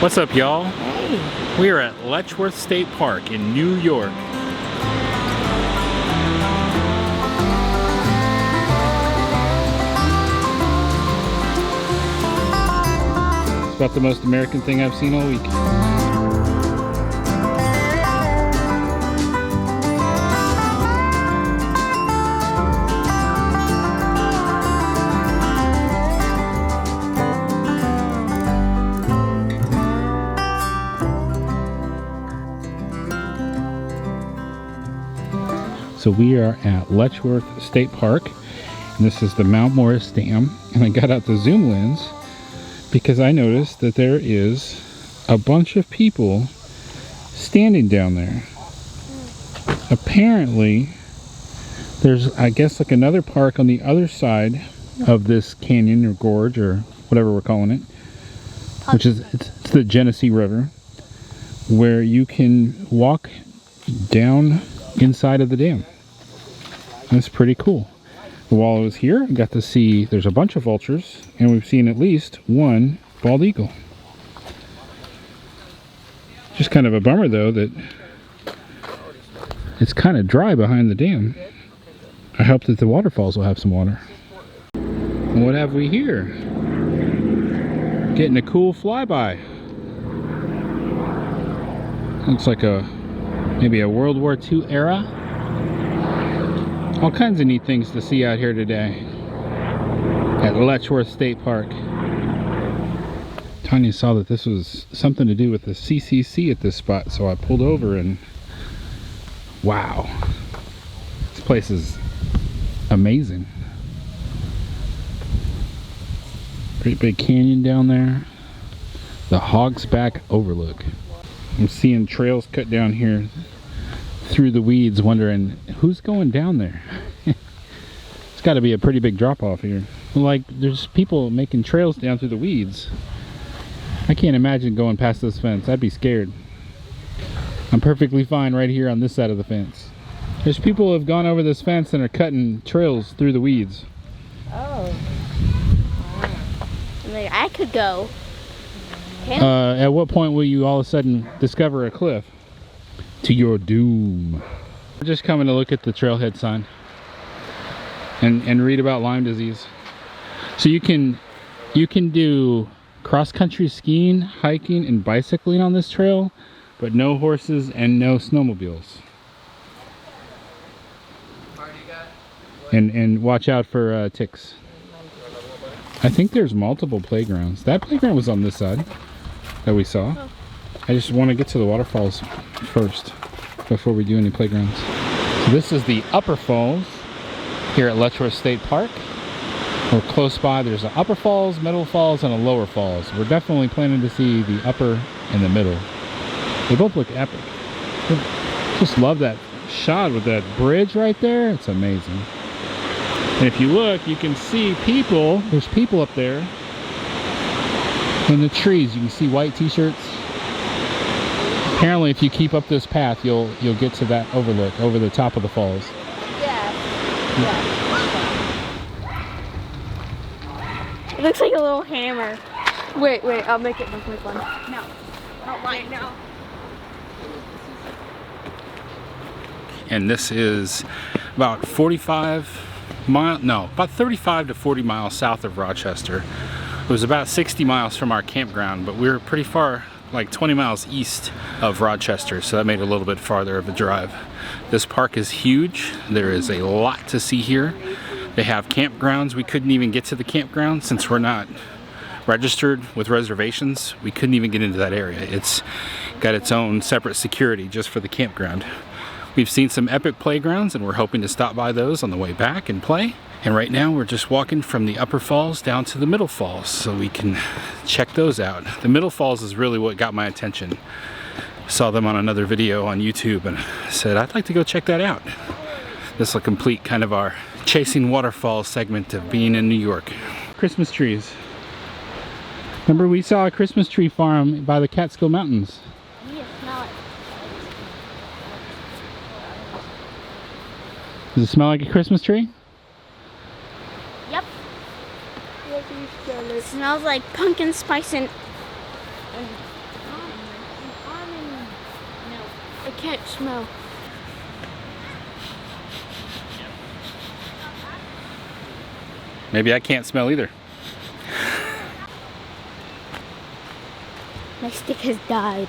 What's up, y'all? Hey. We are at Letchworth State Park in New York. It's about the most American thing I've seen all week. So we are at Letchworth State Park, and this is the Mount Morris Dam, and I got out the zoom lens because I noticed that there is a bunch of people standing down there. Apparently there's, I guess, like another park on the other side of this canyon or gorge or whatever we're calling it, which is it's the Genesee River, where you can walk down inside of the dam. That's pretty cool. While I was here, I got to see there's a bunch of vultures, and we've seen at least one bald eagle. Just kind of a bummer though that it's kind of dry behind the dam. I hope that the waterfalls will have some water. And what have we here? Getting a cool flyby. Looks like maybe a World War II era. All kinds of neat things to see out here today at Letchworth State Park. Tanya saw that this was something to do with the CCC at this spot, so I pulled over and wow, this place is amazing. Great big canyon down there. The Hog's Back overlook. I'm seeing trails cut down here through the weeds, wondering who's going down there. It's got to be a pretty big drop off here. Like, there's people making trails down through the weeds. I can't imagine going past this fence. I'd be scared. I'm perfectly fine right here on this side of the fence. There's people who have gone over this fence and are cutting trails through the weeds. Oh. Wow. I could go. At what point will you all of a sudden discover a cliff? To your doom. We're just coming to look at the trailhead sign and read about Lyme disease. So you can do cross-country skiing, hiking, and bicycling on this trail, but no horses and no snowmobiles. And watch out for ticks. I think there's multiple playgrounds. That playground was on this side that we saw. Oh. I just want to get to the waterfalls first before we do any playgrounds. So this is the Upper Falls here at Letchworth State Park. We're close by. There's an Upper Falls, Middle Falls, and a Lower Falls. We're definitely planning to see the upper and the middle. They both look epic. Just love that shot with that bridge right there. It's amazing. And if you look, you can see people. There's people up there in the trees. You can see white t-shirts. Apparently, if you keep up this path, you'll get to that overlook over the top of the falls. Yeah. It looks like a little hammer. Wait, I'll make it look like one. No, not mine, no. And this is about 35 to 40 miles south of Rochester. It was about 60 miles from our campground, but we were pretty far, like 20 miles east of Rochester, so that made it a little bit farther of a drive. This park is huge. There is a lot to see here. They have campgrounds. We couldn't even get to the campground since we're not registered with reservations. We couldn't even get into that area. It's got its own separate security just for the campground. We've seen some epic playgrounds, and we're hoping to stop by those on the way back and play. And right now we're just walking from the Upper Falls down to the Middle Falls so we can check those out. The Middle Falls is really what got my attention. Saw them on another video on YouTube and said I'd like to go check that out. This will complete kind of our chasing waterfalls segment of being in New York. Christmas trees. Remember we saw a Christmas tree farm by the Catskill Mountains. Yeah, smell it. Does it smell like a Christmas tree? Yep. It smells like pumpkin spice and can't smell. Maybe I can't smell either. My stick has died.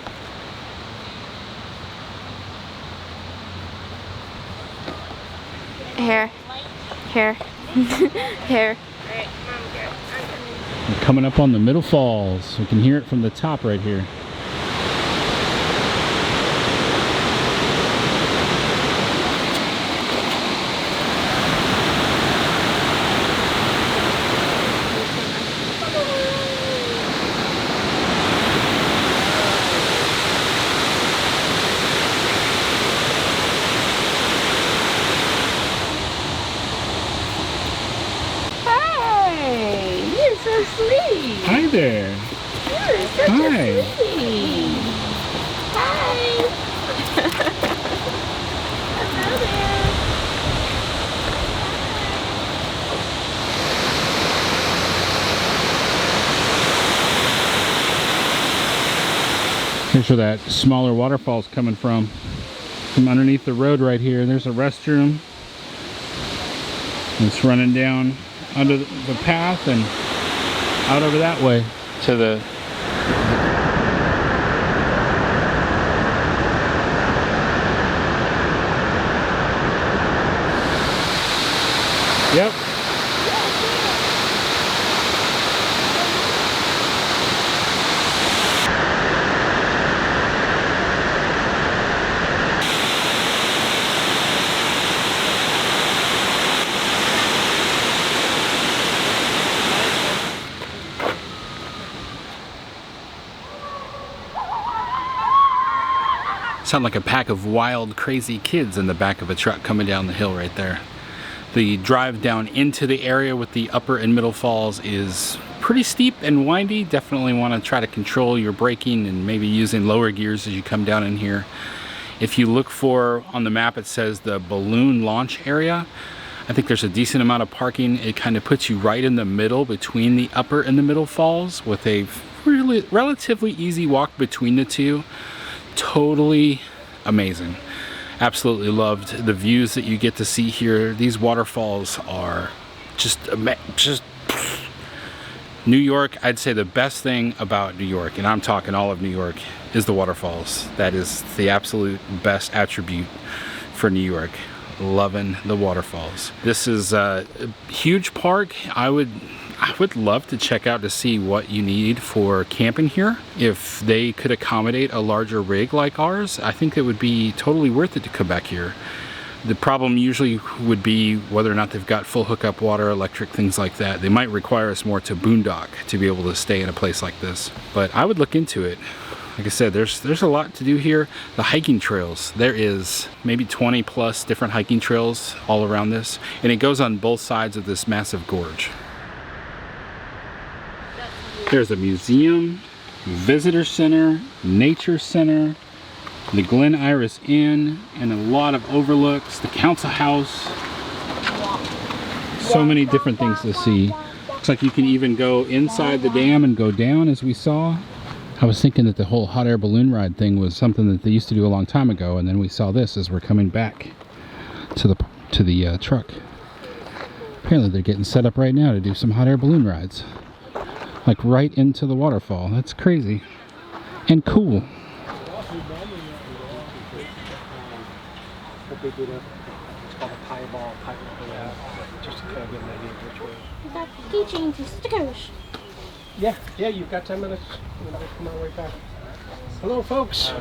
Hair. Hair. Hair. We're coming up on the Middle Falls. We can hear it from the top right here. So sweet. Hi there. You're such Hi. a sweetie. Hi. Hello there. Here's where that smaller waterfall's coming from underneath the road right here. There's a restroom. It's running down under the path and out over that way to the Yep. Sound like a pack of wild, crazy kids in the back of a truck coming down the hill right there. The drive down into the area with the upper and middle falls is pretty steep and windy. Definitely want to try to control your braking and maybe using lower gears as you come down in here. If you look for, on the map it says the balloon launch area. I think there's a decent amount of parking. It kind of puts you right in the middle between the upper and the middle falls with a really relatively easy walk between the two. Totally amazing. Absolutely loved the views that you get to see here. These waterfalls are just New York. I'd say the best thing about New York, and I'm talking all of New York, is the waterfalls. That is the absolute best attribute for New York. Loving the waterfalls. This is a huge park. I would love to check out to see what you need for camping here. If they could accommodate a larger rig like ours, I think it would be totally worth it to come back here. The problem usually would be whether or not they've got full hookup water, electric, things like that. They might require us more to boondock to be able to stay in a place like this. But I would look into it. Like I said, there's a lot to do here. The hiking trails, there is maybe 20 plus different hiking trails all around this, and it goes on both sides of this massive gorge. There's a museum, visitor center, nature center, the Glen Iris Inn, and a lot of overlooks, the council house. So many different things to see. Looks like you can even go inside the dam and go down, as we saw. I was thinking that the whole hot air balloon ride thing was something that they used to do a long time ago, and then we saw this as we're coming back to the truck. Apparently they're getting set up right now to do some hot air balloon rides. Like right into the waterfall. That's crazy. And cool. It's called a pie ball, just to kind of get an idea of which way. Got keychains and stickers. Yeah, you've got 10 minutes. We'll come on right back. Hello, folks.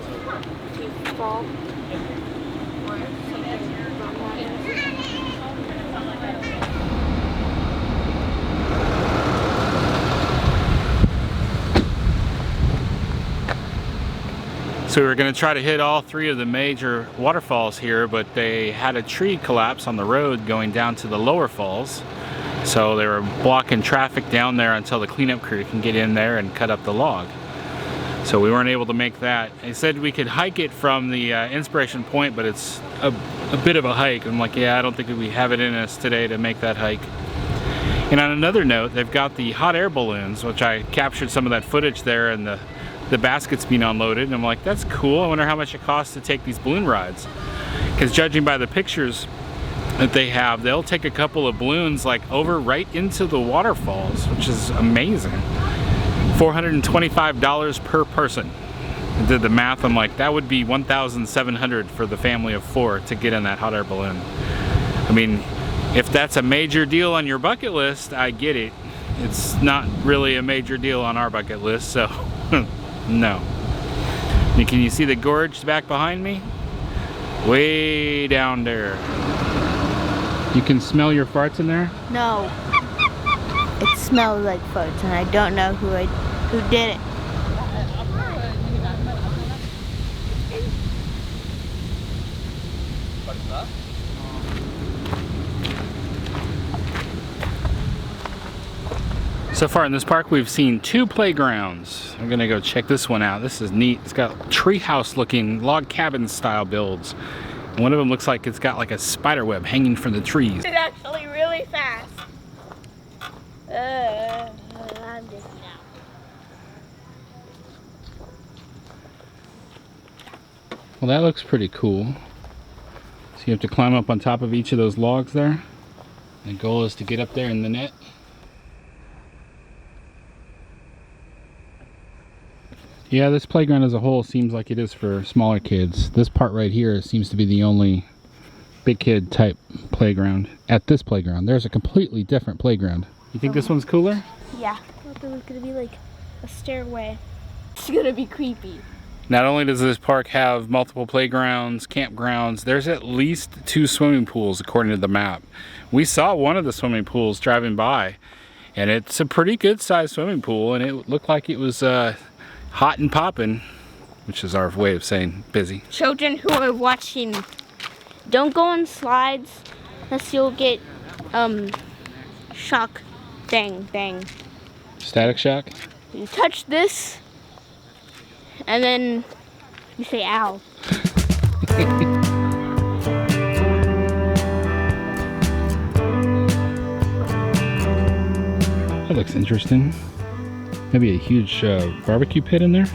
So we were going to try to hit all three of the major waterfalls here, but they had a tree collapse on the road going down to the lower falls. So they were blocking traffic down there until the cleanup crew can get in there and cut up the log. So we weren't able to make that. They said we could hike it from the Inspiration Point, but it's a bit of a hike. I'm like, yeah, I don't think we have it in us today to make that hike. And on another note, they've got the hot air balloons, which I captured some of that footage there in the the baskets being unloaded. And I'm like, that's cool. I wonder how much it costs to take these balloon rides. Because judging by the pictures that they have, they'll take a couple of balloons like over right into the waterfalls, which is amazing. $425 per person. I did the math, I'm like, that would be $1,700 for the family of 4 to get in that hot air balloon. I mean, if that's a major deal on your bucket list, I get it. It's not really a major deal on our bucket list, so no. And can you see the gorge back behind me? Way down there. You can smell your farts in there? No. It smells like farts, and I don't know who did it. So far in this park, we've seen 2 playgrounds. I'm gonna go check this one out. This is neat. It's got treehouse looking log cabin style builds. One of them looks like it's got like a spider web hanging from the trees. It's actually really fast. I'm just now. Well, that looks pretty cool. So you have to climb up on top of each of those logs there. The goal is to get up there in the net. Yeah, this playground as a whole seems like it is for smaller kids. This part right here seems to be the only big kid type playground at this playground. There's a completely different playground. You think this one's cooler? Yeah. I thought there was gonna be like a stairway. It's gonna be creepy. Not only does this park have multiple playgrounds, campgrounds, there's at least 2 swimming pools according to the map. We saw one of the swimming pools driving by, and it's a pretty good sized swimming pool, and it looked like it was hot and popping, which is our way of saying busy. Children who are watching, don't go on slides unless you'll get shock. Bang. Static shock? You touch this and then you say ow. That looks interesting. Maybe a huge barbecue pit in there.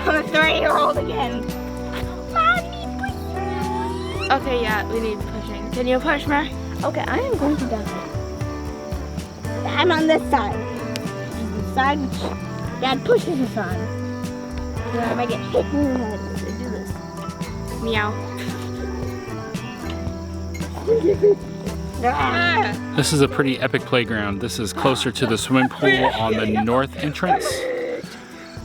I'm a 3-year-old again. Mommy, push me. Okay, yeah, we need pushing. Can you push me? Okay, I am going to down here. I'm on this side. The side which Dad pushes us on. Then I might get hit in the head as I do this. Meow. This is a pretty epic playground. This is closer to the swimming pool on the north entrance.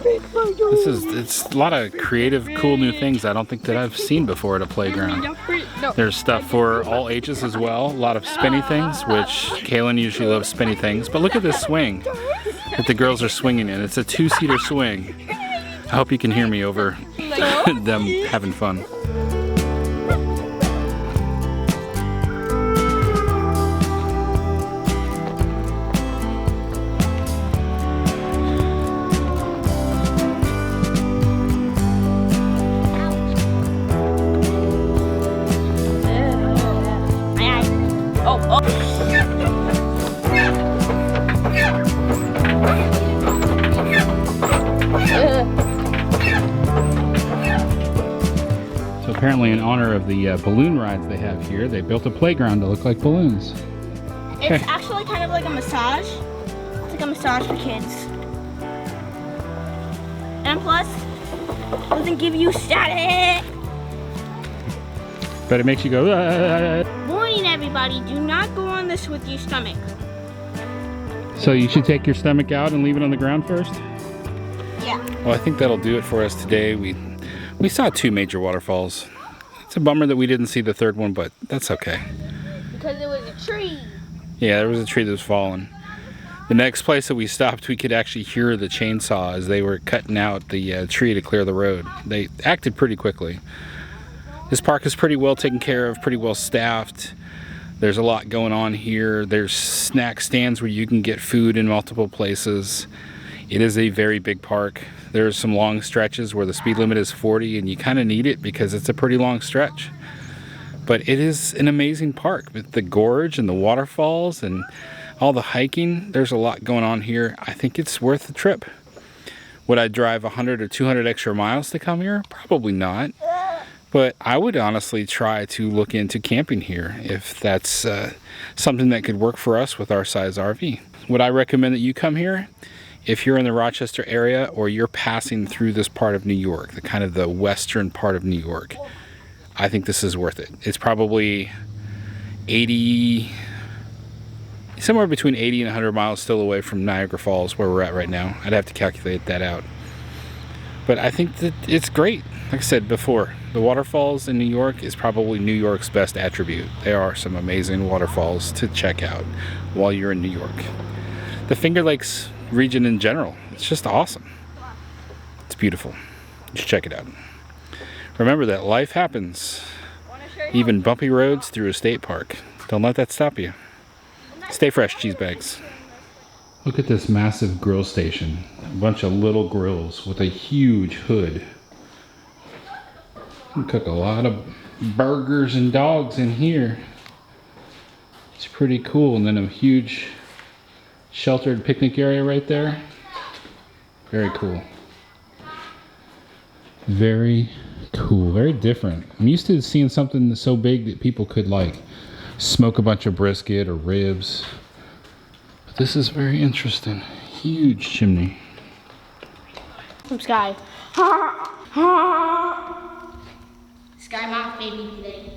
It's a lot of creative, cool new things I don't think that I've seen before at a playground. There's stuff for all ages as well. A lot of spinny things, which Kaylin usually loves spinny things. But look at this swing that the girls are swinging in. It's a 2-seater swing. I hope you can hear me over them having fun. Apparently in honor of the balloon rides they have here, they built a playground to look like balloons. It's actually kind of like a massage. It's like a massage for kids. And plus, it doesn't give you static. But it makes you go, "Ah." Warning everybody, do not go on this with your stomach. So you should take your stomach out and leave it on the ground first? Yeah. Well, I think that'll do it for us today. We saw 2 major waterfalls. It's a bummer that we didn't see the 3rd one, but that's okay. Because it was a tree. Yeah, there was a tree that was falling. The next place that we stopped, we could actually hear the chainsaw as they were cutting out the tree to clear the road. They acted pretty quickly. This park is pretty well taken care of, pretty well staffed. There's a lot going on here. There's snack stands where you can get food in multiple places. It is a very big park. There's some long stretches where the speed limit is 40 and you kind of need it because it's a pretty long stretch. But it is an amazing park with the gorge and the waterfalls and all the hiking. There's a lot going on here. I think it's worth the trip. Would I drive 100 or 200 extra miles to come here? Probably not. But I would honestly try to look into camping here if that's something that could work for us with our size RV. Would I recommend that you come here? If you're in the Rochester area or you're passing through this part of New York, the kind of the western part of New York, I think this is worth it. It's probably somewhere between 80 and 100 miles still away from Niagara Falls where we're at right now. I'd have to calculate that out. But I think that it's great. Like I said before, the waterfalls in New York is probably New York's best attribute. There are some amazing waterfalls to check out while you're in New York. The Finger Lakes region in general, it's just awesome. It's beautiful. You should check it out. Remember that life happens, even bumpy roads through a state park. Don't let that stop you. Stay fresh, cheese bags. Look at this massive grill station. A bunch of little grills with a huge hood. You can cook a lot of burgers and dogs in here. It's pretty cool. And then a huge sheltered picnic area right there. Very cool. Very cool. Very different. I'm used to seeing something so big that people could like smoke a bunch of brisket or ribs. But this is very interesting. Huge chimney. From Sky. Sky Moth baby today.